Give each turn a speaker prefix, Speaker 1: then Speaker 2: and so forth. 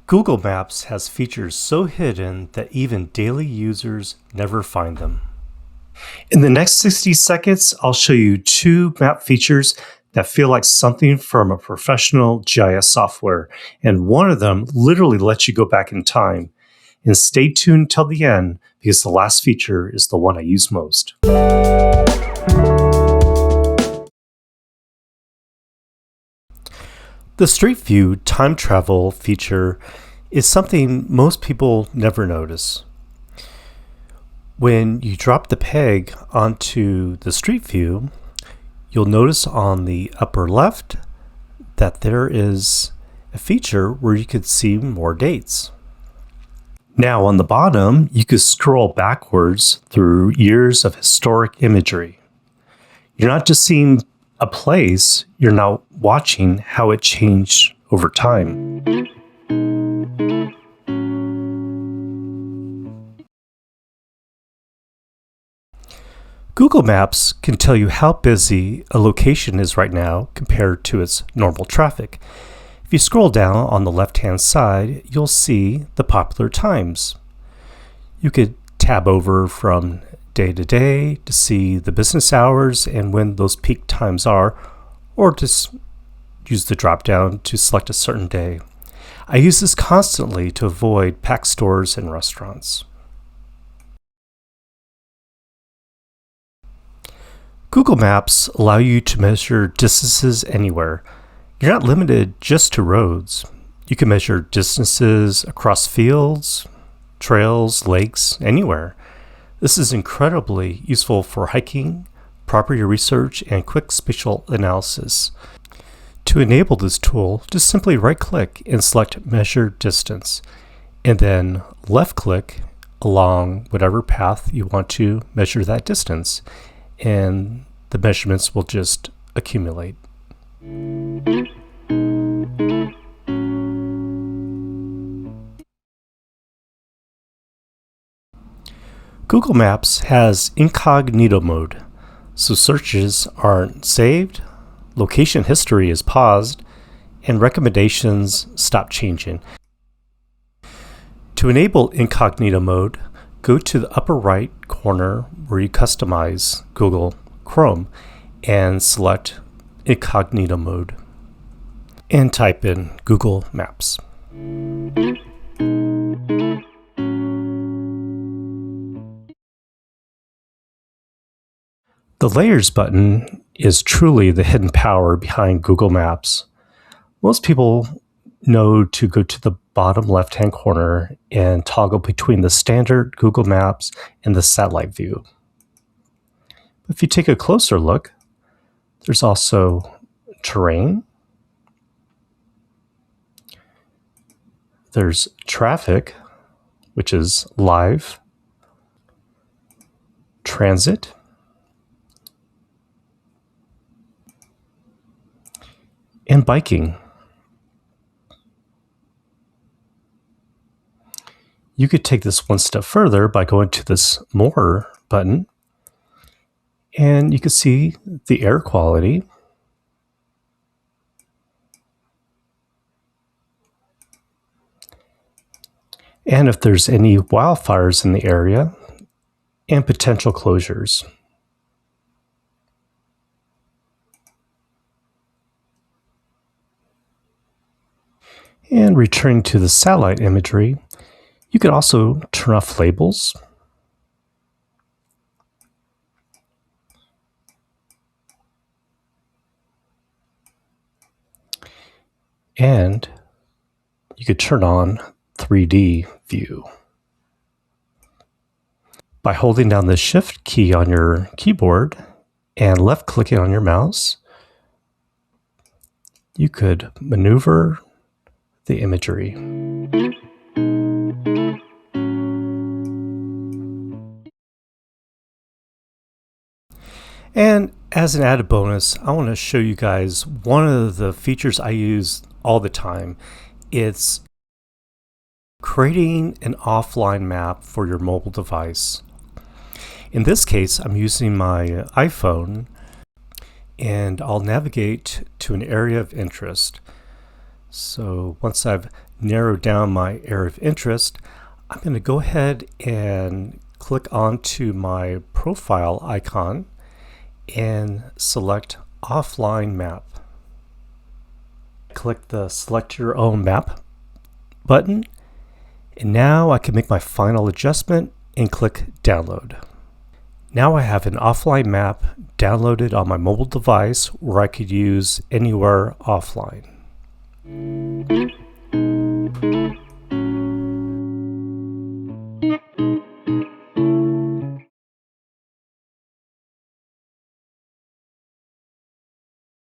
Speaker 1: Google Maps has features so hidden that even daily users never find them. In the next 60 seconds, I'll show you two map features that feel like something from a professional GIS software, and one of them literally lets you go back in time. And stay tuned till the end because the last feature is the one I use most. The Street View time travel feature is something most people never notice. When you drop the peg onto the Street View, you'll notice on the upper left that there is a feature where you could see more dates. Now on the bottom, you could scroll backwards through years of historic imagery. You're not just seeing a place, you're now watching how it changed over time. Google Maps can tell you how busy a location is right now compared to its normal traffic. If you scroll down on the left-hand side, you'll see the popular times. You could tab over from day to day to see the business hours and when those peak times are, or just use the drop-down to select a certain day. I use this constantly to avoid packed stores and restaurants. Google Maps allow you to measure distances anywhere. You're not limited just to roads. You can measure distances across fields, trails, lakes, anywhere. This is incredibly useful for hiking, property research, and quick spatial analysis. To enable this tool, just simply right-click and select Measure Distance, and then left-click along whatever path you want to measure that distance, and the measurements will just accumulate. Google Maps has Incognito Mode, so searches aren't saved, location history is paused, and recommendations stop changing. To enable Incognito Mode, go to the upper right corner where you customize Google Chrome and select Incognito Mode and type in Google Maps. The Layers button is truly the hidden power behind Google Maps. Most people know to go to the bottom left-hand corner and toggle between the standard Google Maps and the satellite view. If you take a closer look, there's also terrain, there's traffic, which is live, transit, and biking. You could take this one step further by going to this More button, and you can see the air quality, and if there's any wildfires in the area, and potential closures. And returning to the satellite imagery, you could also turn off labels. And you could turn on 3D view. By holding down the Shift key on your keyboard and left-clicking on your mouse, you could maneuver the imagery. And as an added bonus, I want to show you guys one of the features I use all the time. It's creating an offline map for your mobile device. In this case, I'm using my iPhone, and I'll navigate to an area of interest. So once I've narrow down my area of interest, I'm going to go ahead and click onto my profile icon and select Offline Map. Click the Select Your Own Map button, and now I can make my final adjustment and click Download. Now I have an offline map downloaded on my mobile device where I could use anywhere offline.